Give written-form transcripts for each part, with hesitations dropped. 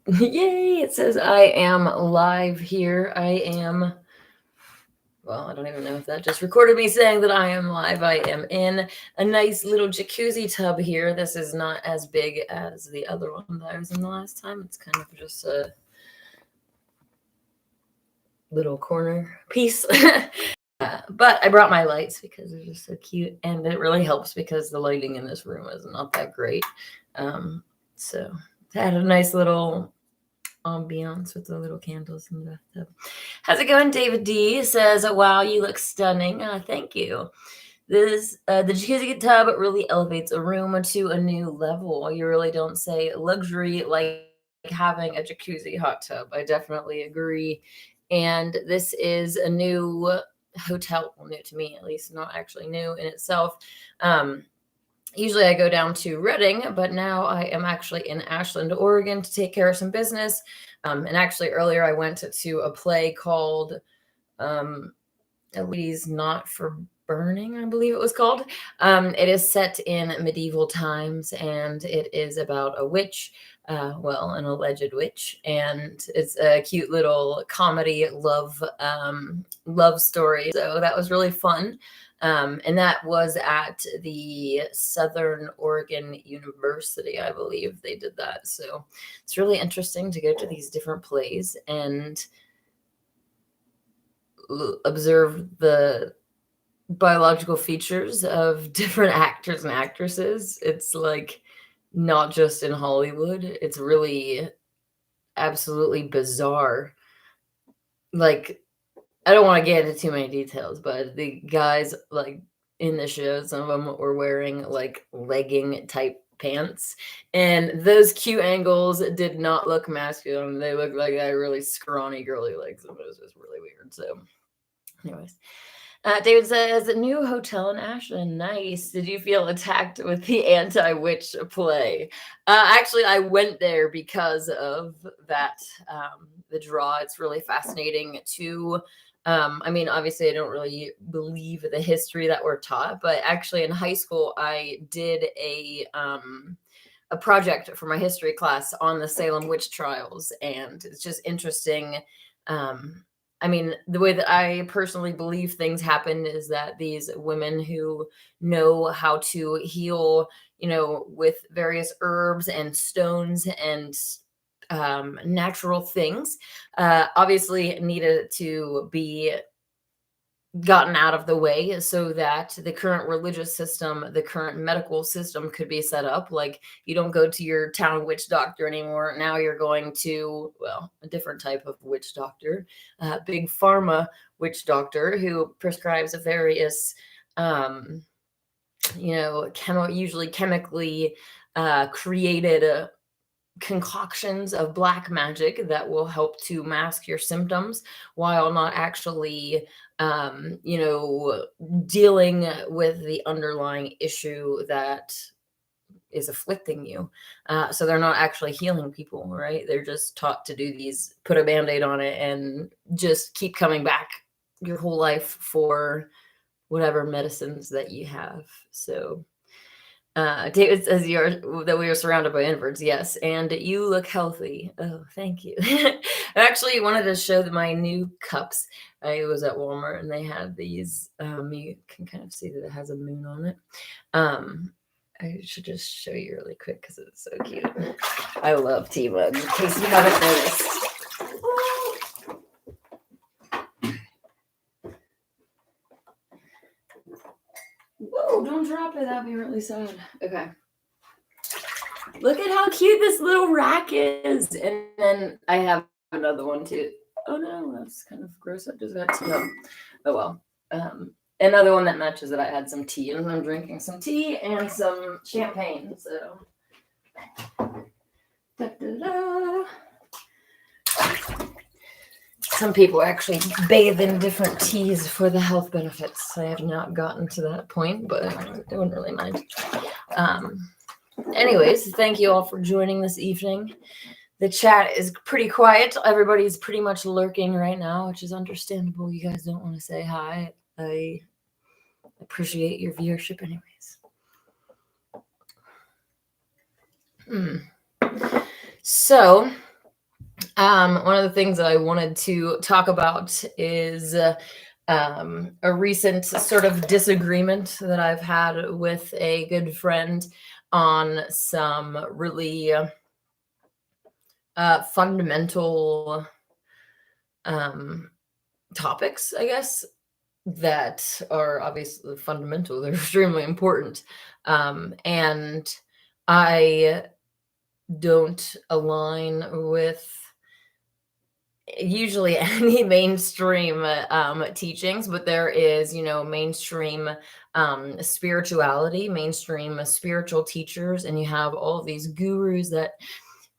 Yay! It says I am live here. Well, I don't even know if that just recorded me saying that I am live. I am in a nice little jacuzzi tub here. This is not as big as the other one that I was in the last time. It's kind of just a little corner piece. But I brought my lights because they're just so cute, and it really helps because the lighting in this room is not that great. So I had a nice little ambiance with the little candles in the bathtub. How's it going? David D says, "Wow, you look stunning." Thank you. The jacuzzi tub really elevates a room to a new level. You really don't say luxury like having a jacuzzi hot tub. I definitely agree. And this is a new hotel, well, new to me at least, not actually new in itself. Usually I go down to Reading, but now I am actually in Ashland, Oregon to take care of some business. And actually earlier I went to a play called A Lady's Not for Burning, I believe it was called. It is set in medieval times, and it is about a witch, well, an alleged witch, and it's a cute little comedy love story. So that was really fun. And that was at the Southern Oregon University, I believe they did that. So it's really interesting to go to these different plays and observe the biological features of different actors and actresses. It's like not just in Hollywood, it's really absolutely bizarre. Like, I don't want to get into too many details, but the guys like in the show, some of them were wearing like legging type pants, and those cute angles did not look masculine. They looked like a really scrawny girly legs, and it was just really weird. So anyways, David says, new hotel in Ashland. Nice. Did you feel attacked with the anti-witch play? Actually, I went there because of that, the draw. It's really fascinating to, I mean, obviously I don't really believe the history that we're taught, but actually in high school, I did a project for my history class on the Salem witch trials. And it's just interesting. I mean, the way that I personally believe things happen is that these women who know how to heal, with various herbs and stones and natural things, obviously needed to be gotten out of the way so that the current religious system, the current medical system could be set up. Like, you don't go to your town witch doctor anymore. Now you're going to, well, a different type of witch doctor, big pharma witch doctor who prescribes various, usually chemically created concoctions of black magic that will help to mask your symptoms while not actually dealing with the underlying issue that is afflicting you. So they're not actually healing people, right? They're just taught to do these, put a band-aid on it and just keep coming back your whole life for whatever medicines that you have. So David says that we are surrounded by inverts. Yes, and you look healthy. Oh, thank you. I actually wanted to show my new cups. I was at Walmart and they had these. You can kind of see that it has a moon on it. I should just show you really quick because it's so cute. I love tea mugs. In case you haven't noticed. Whoa, don't drop it. That'd be really sad. Okay. Look at how cute this little rack is. And then I have another one too. Oh no, that's kind of gross. I just got tea up. Oh well. Another one that matches it. I had some tea and I'm drinking some tea and some champagne. So. Da-da-da. Some people actually bathe in different teas for the health benefits. I have not gotten to that point, but I don't really mind. Anyways, thank you all for joining this evening. The chat is pretty quiet. Everybody's pretty much lurking right now, which is understandable. You guys don't want to say hi. I appreciate your viewership anyways. So, One of the things that I wanted to talk about is a recent sort of disagreement that I've had with a good friend on some really fundamental topics, I guess, that are obviously fundamental. They're extremely important. And I don't align with usually any mainstream teachings, but there is, mainstream spirituality, mainstream spiritual teachers, and you have all of these gurus that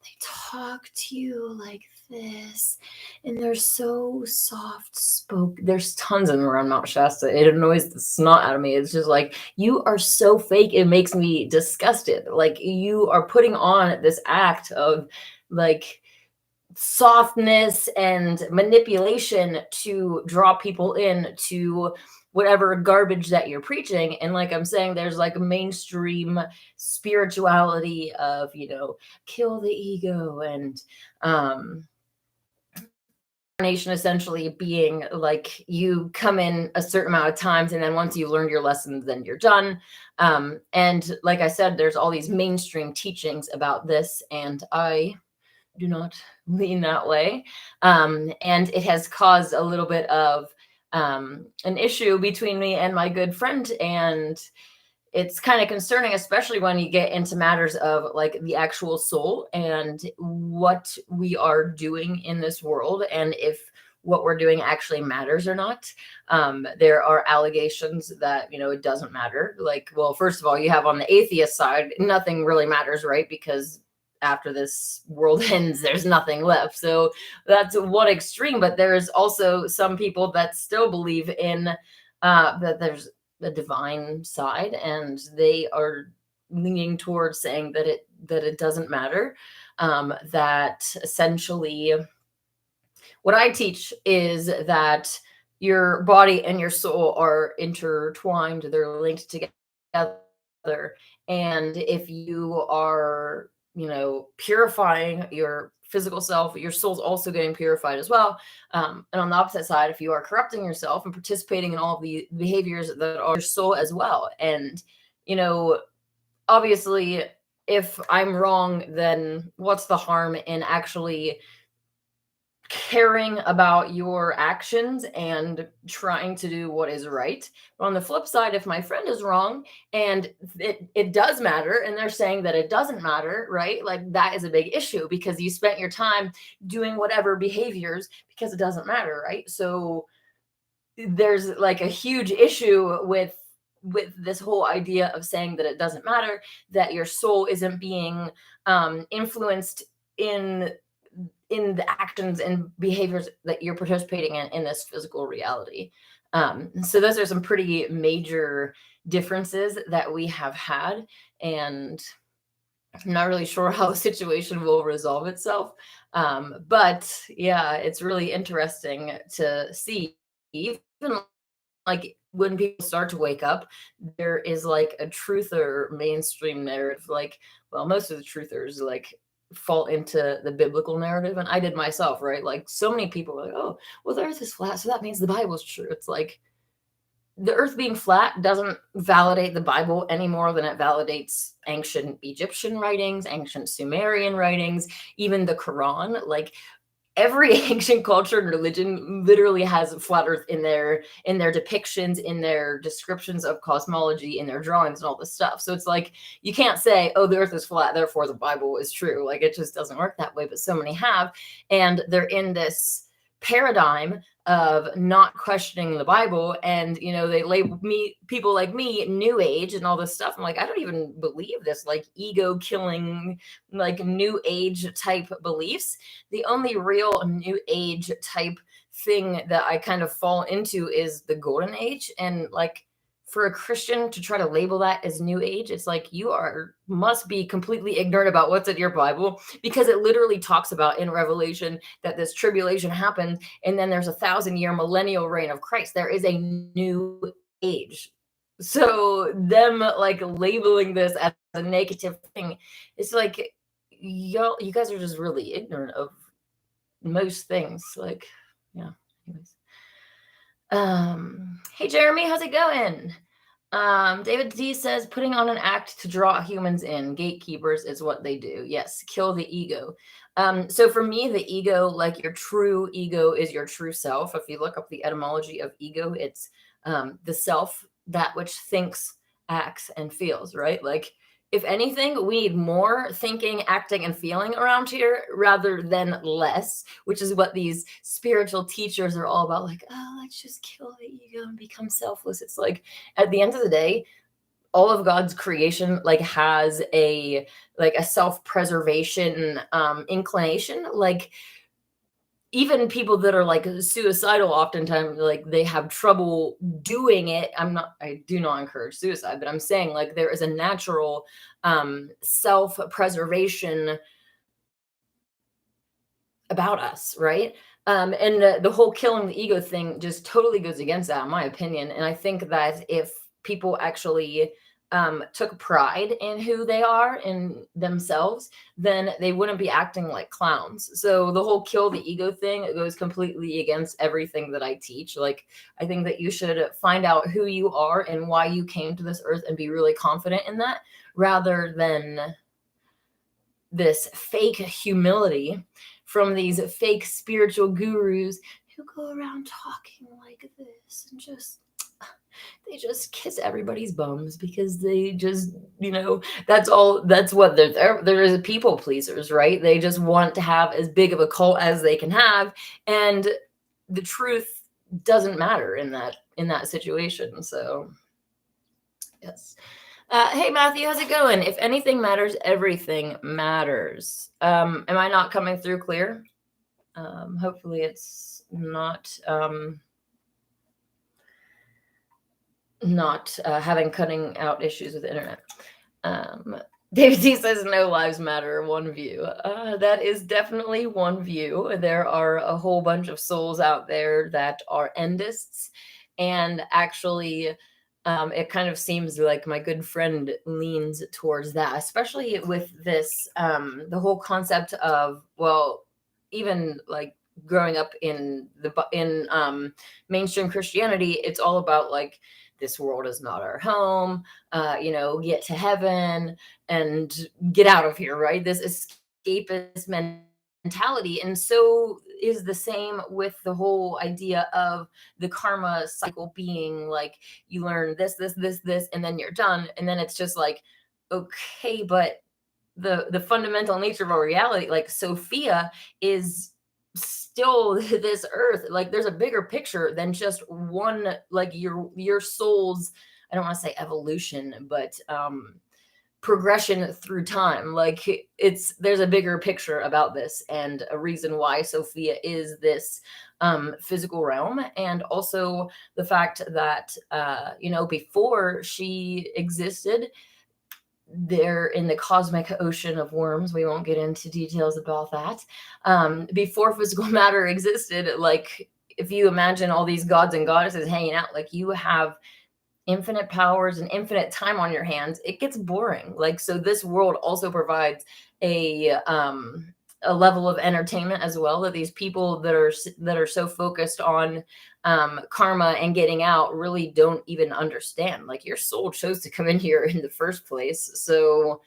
they talk to you like this, and they're so soft spoken. There's tons of them around Mount Shasta. It annoys the snot out of me. It's just like, you are so fake. It makes me disgusted. Like, you are putting on this act of like softness and manipulation to draw people in to whatever garbage that you're preaching. And like I'm saying, there's like a mainstream spirituality of, kill the ego, and nation essentially being like, you come in a certain amount of times, and then once you learn your lessons, then you're done. And like I said, there's all these mainstream teachings about this, and I do not lean that way. And it has caused a little bit of an issue between me and my good friend. And it's kind of concerning, especially when you get into matters of like the actual soul and what we are doing in this world, and if what we're doing actually matters or not. There are allegations that, it doesn't matter. Like, well, first of all, you have on the atheist side, nothing really matters, right? Because after this world ends, there's nothing left. So that's one extreme. But there's also some people that still believe in that there's the divine side, and they are leaning towards saying that it doesn't matter. That essentially, what I teach is that your body and your soul are intertwined; they're linked together. And if you are, purifying your physical self, your soul's also getting purified as well. And on the opposite side, if you are corrupting yourself and participating in all of the behaviors that are your soul as well. And, obviously, if I'm wrong, then what's the harm in actually caring about your actions and trying to do what is right? But on the flip side, if my friend is wrong and it does matter, and they're saying that it doesn't matter, right? Like, that is a big issue, because you spent your time doing whatever behaviors because it doesn't matter, right? So there's like a huge issue with this whole idea of saying that it doesn't matter, that your soul isn't being influenced in the actions and behaviors that you're participating in this physical reality. So those are some pretty major differences that we have had, and I'm not really sure how the situation will resolve itself. But yeah, it's really interesting to see, even like when people start to wake up, there is like a truther mainstream narrative. Like, well, most of the truthers like fall into the biblical narrative, and I did myself, right? Like, so many people are like, oh, well, the earth is flat, so that means the Bible is true. It's like, the earth being flat doesn't validate the Bible any more than it validates ancient Egyptian writings, ancient Sumerian writings, even the Quran. Like, every ancient culture and religion literally has flat earth in their depictions, in their descriptions of cosmology, in their drawings, and all this stuff. So it's like, you can't say, oh, the earth is flat, therefore the Bible is true. Like, it just doesn't work that way. But so many have, and they're in this paradigm of not questioning the Bible. And they label people like me new age and all this stuff. I'm like, I don't even believe this like ego killing, like new age type beliefs. The only real new age type thing that I kind of fall into is the golden age. And like, for a Christian to try to label that as new age, it's like, you must be completely ignorant about what's in your Bible, because it literally talks about in Revelation that this tribulation happened, and then there's 1,000-year millennial reign of Christ. There is a new age. So them like labeling this as a negative thing, it's like, you guys are just really ignorant of most things. Like, yeah. Anyways. Hey Jeremy, how's it going? David D says putting on an act to draw humans in. Gatekeepers is what they do. Yes, kill the ego. So for me, the ego, like your true ego, is your true self. If you look up the etymology of ego, it's the self, that which thinks, acts, and feels. Right? Like, if anything, we need more thinking, acting, and feeling around here rather than less, which is what these spiritual teachers are all about. Like, oh, let's just kill the ego and become selfless. It's like, at the end of the day, all of God's creation like has a self-preservation inclination. Like, even people that are like suicidal, oftentimes like they have trouble doing it. I do not encourage suicide, but I'm saying like there is a natural self-preservation about us, right? And the whole killing the ego thing just totally goes against that, in my opinion. And I think that if people actually took pride in who they are, in themselves, then they wouldn't be acting like clowns. So the whole kill the ego thing, it goes completely against everything that I teach. Like, I think that you should find out who you are and why you came to this earth and be really confident in that, rather than this fake humility from these fake spiritual gurus who go around talking like this and they just kiss everybody's bums because they just, that's what they're as people pleasers, right? They just want to have as big of a cult as they can have, and the truth doesn't matter in that situation. So yes. Hey Matthew, how's it going? If anything matters, everything matters. Am I not coming through clear? Hopefully it's not having cutting out issues with the internet. David D says no lives matter, one view. That is definitely one view. There are a whole bunch of souls out there that are endists, and actually it kind of seems like my good friend leans towards that, especially with this, the whole concept of, well, even like growing up in mainstream Christianity, it's all about like, this world is not our home, get to heaven and get out of here, right? This escapist mentality. And so is the same with the whole idea of the karma cycle being like, you learn this, and then you're done. And then it's just like, okay, but the fundamental nature of our reality, like Sophia is still this earth. Like, there's a bigger picture than just one, like your soul's, I don't want to say evolution, but progression through time. Like, there's a bigger picture about this, and a reason why Sophia is this physical realm. And also the fact that before she existed, they're in the cosmic ocean of worms. We won't get into details about that. Before physical matter existed, like, if you imagine all these gods and goddesses hanging out, like, you have infinite powers and infinite time on your hands, it gets boring. Like, so this world also provides a level of entertainment as well, that these people that are so focused on karma and getting out really don't even understand. Like, your soul chose to come in here in the first place. So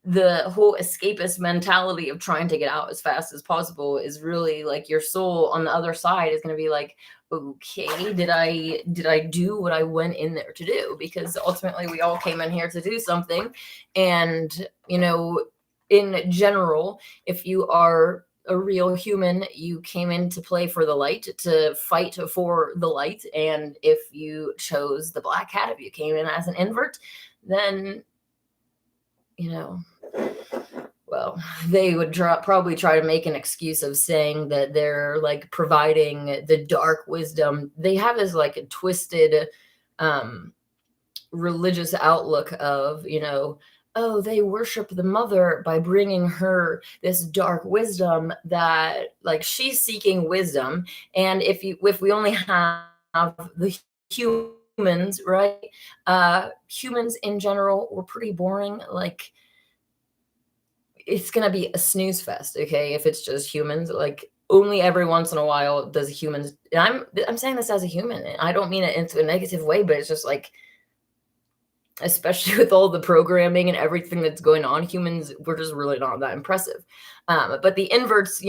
the whole escapist mentality of trying to get out as fast as possible is really like, your soul on the other side is going to be like, okay, did I do what I went in there to do? Because ultimately we all came in here to do something. And in general, if you are a real human, you came in to play for the light, to fight for the light. And if you chose the black hat, if you came in as an invert, then well, they would probably try to make an excuse of saying that they're like providing the dark wisdom. They have this like a twisted religious outlook of, oh, they worship the mother by bringing her this dark wisdom, that like she's seeking wisdom. And if we only have the humans, right? Humans in general were pretty boring. Like, it's gonna be a snooze fest, okay, if it's just humans. Like, only every once in a while does humans, and I'm saying this as a human, and I don't mean it into a negative way, but it's just like, especially with all the programming and everything that's going on, humans, we're just really not that impressive. But the inverts,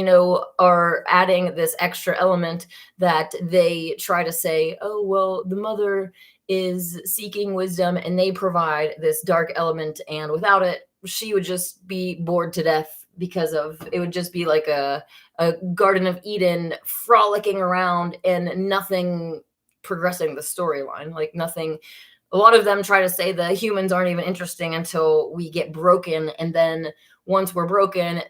are adding this extra element that they try to say, oh, well, the mother is seeking wisdom and they provide this dark element. And without it, she would just be bored to death because of it would just be like a Garden of Eden frolicking around and nothing progressing the storyline, like nothing. A lot of them try to say the humans aren't even interesting until we get broken, and then once we're broken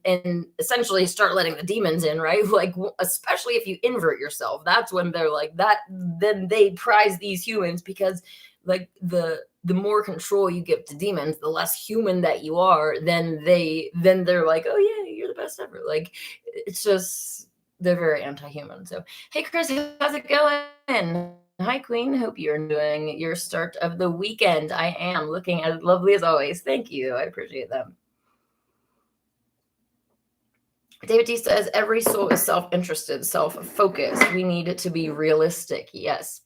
and essentially start letting the demons in, right? Like, especially if you invert yourself, that's when they're like that. Then they prize these humans because, like, the more control you give to demons, the less human that you are. Then they're like, oh yeah, you're the best ever. Like, it's just they're very anti-human. So hey, Chris, how's it going? Hi, Queen. Hope you're enjoying your start of the weekend. I am looking as lovely as always. Thank you. I appreciate that. David D says every soul is self-interested, self-focused. We need it to be realistic. Yes.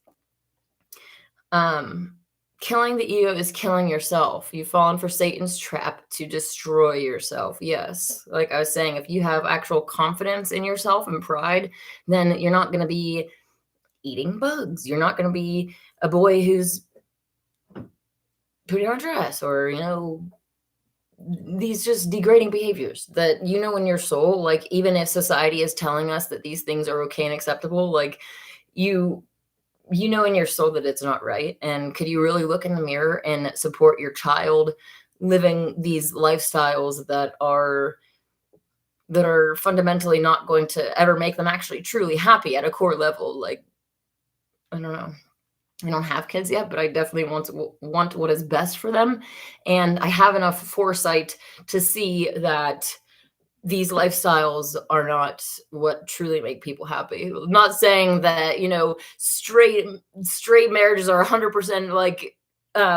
Killing the ego is killing yourself. You've fallen for Satan's trap to destroy yourself. Yes. Like I was saying, if you have actual confidence in yourself and pride, then you're not going to be eating bugs. You're not going to be a boy who's putting on a dress or, these just degrading behaviors that, in your soul, like, even if society is telling us that these things are okay and acceptable, like, you know in your soul that it's not right. And could you really look in the mirror and support your child living these lifestyles that are fundamentally not going to ever make them actually truly happy at a core level? Like, I don't know. I don't have kids yet, but I definitely want what is best for them. And I have enough foresight to see that these lifestyles are not what truly make people happy. Not saying that, straight marriages are 100% like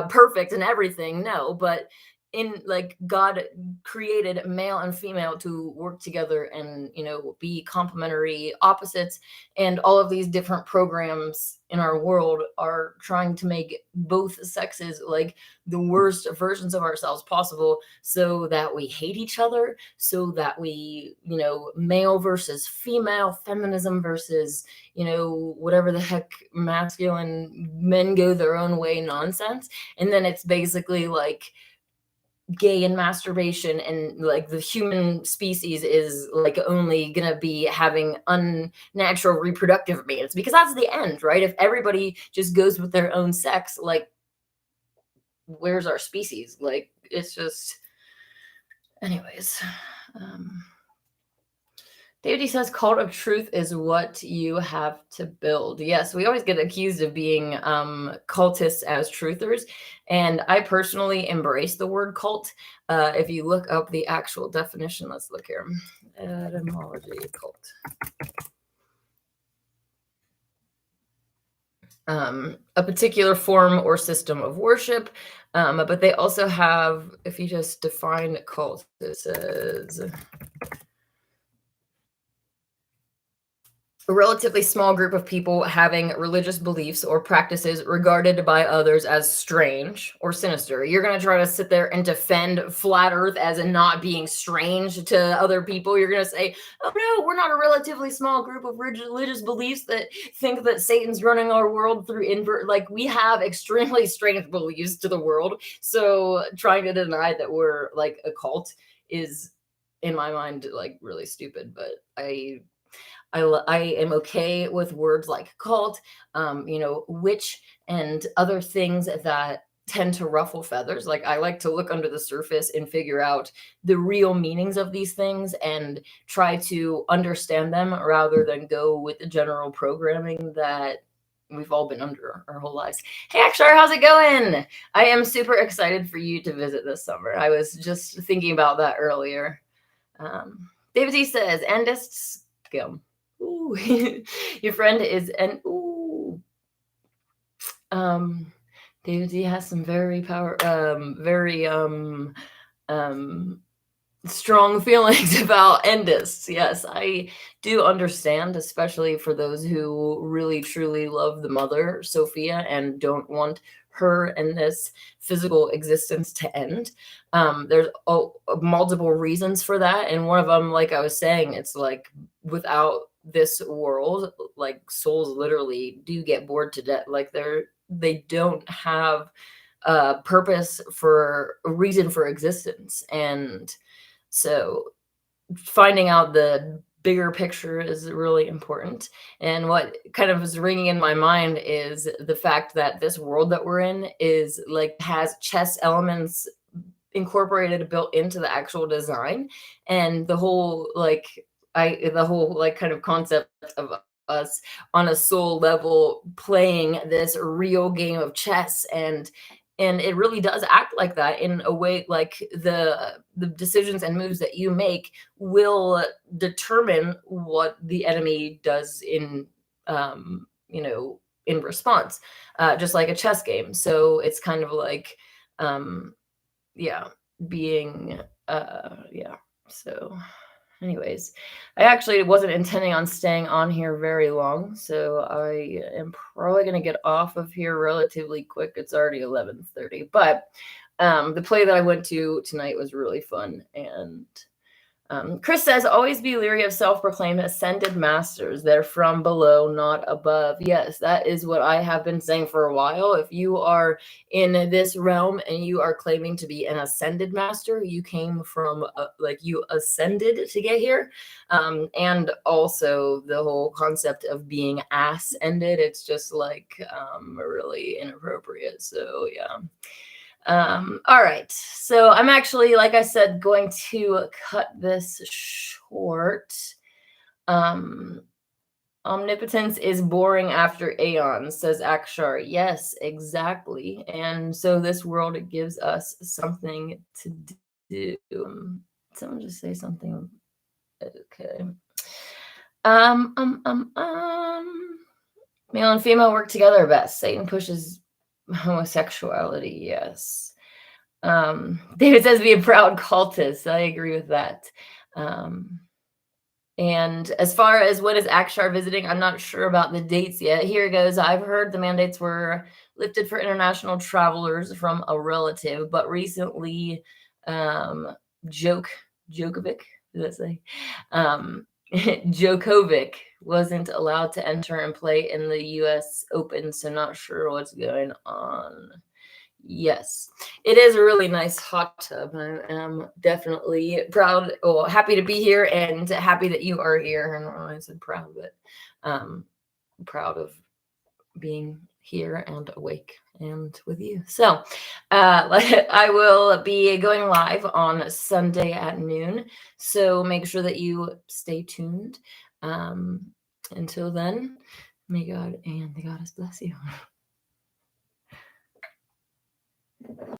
perfect and everything. No, but in, like, God created male and female to work together and, be complementary opposites. And all of these different programs in our world are trying to make both sexes like the worst versions of ourselves possible, so that we hate each other, so that we, male versus female, feminism versus, whatever the heck, masculine men go their own way nonsense. And then it's basically like gay and masturbation, and like the human species is like only gonna be having unnatural reproductive means, because that's the end, right? If everybody just goes with their own sex, like, where's our species? Like, it's just, anyways. David says cult of truth is what you have to build. Yes, we always get accused of being cultists as truthers, and I personally embrace the word cult. If you look up the actual definition, let's look here. Etymology, cult. A particular form or system of worship, but they also have, if you just define cult, it says a relatively small group of people having religious beliefs or practices regarded by others as strange or sinister. You're going to try to sit there and defend flat earth as in not being strange to other people. You're going to say, oh no, we're not a relatively small group of religious beliefs that think that Satan's running our world through invert. Like, we have extremely strange beliefs to the world. So trying to deny that we're like a cult is, in my mind, like, really stupid. But I am okay with words like cult, witch, and other things that tend to ruffle feathers. Like, I like to look under the surface and figure out the real meanings of these things and try to understand them, rather than go with the general programming that we've all been under our whole lives. Hey, Akshar, how's it going? I am super excited for you to visit this summer. I was just thinking about that earlier. David D says, Andists scum. Ooh, your friend is an ooh. David D has some very strong feelings about endists. Yes, I do understand, especially for those who really truly love the mother, Sophia, and don't want her and this physical existence to end. There's multiple reasons for that. And one of them, like I was saying, it's like without this world, like souls literally do get bored to death. Like they don't have a purpose for a reason for existence. And so finding out the bigger picture is really important. And what kind of is ringing in my mind is the fact that this world that we're in is like has chess elements incorporated, built into the actual design. And the whole like kind of concept of us on a soul level playing this real game of chess, and it really does act like that in a way. Like the decisions and moves that you make will determine what the enemy does in in response, just like a chess game. So it's kind of like yeah, being yeah. So anyways, I actually wasn't intending on staying on here very long, so I am probably going to get off of here relatively quick. It's already 11:30, but the play that I went to tonight was really fun. And Chris says, always be leery of self-proclaimed ascended masters. They're from below, not above. Yes, that is what I have been saying for a while. If you are in this realm and you are claiming to be an ascended master, you came from, like you ascended to get here. And also the whole concept of being ass-ended, it's just like really inappropriate. So yeah. All right. So I'm actually, like I said, going to cut this short. Omnipotence is boring after aeons, says Akshar. Yes, exactly. And so this world, it gives us something to do. Someone just say something. Okay. Male and female work together best. Satan pushes homosexuality. Yes. David says be a proud cultist. I agree with that. And as far as when is Akshar visiting, I'm not sure about the dates yet. Here it goes. I've heard the mandates were lifted for international travelers from a relative, but recently, Djokovic, did that say? Djokovic wasn't allowed to enter and play in the US Open, so not sure what's going on. Yes, it is a really nice hot tub. I am definitely proud or happy to be here, and happy that you are here. And I said proud, but proud of being here and awake and with you. So I will be going live on Sunday at noon. So make sure that you stay tuned. Until then, may God and the goddess bless you.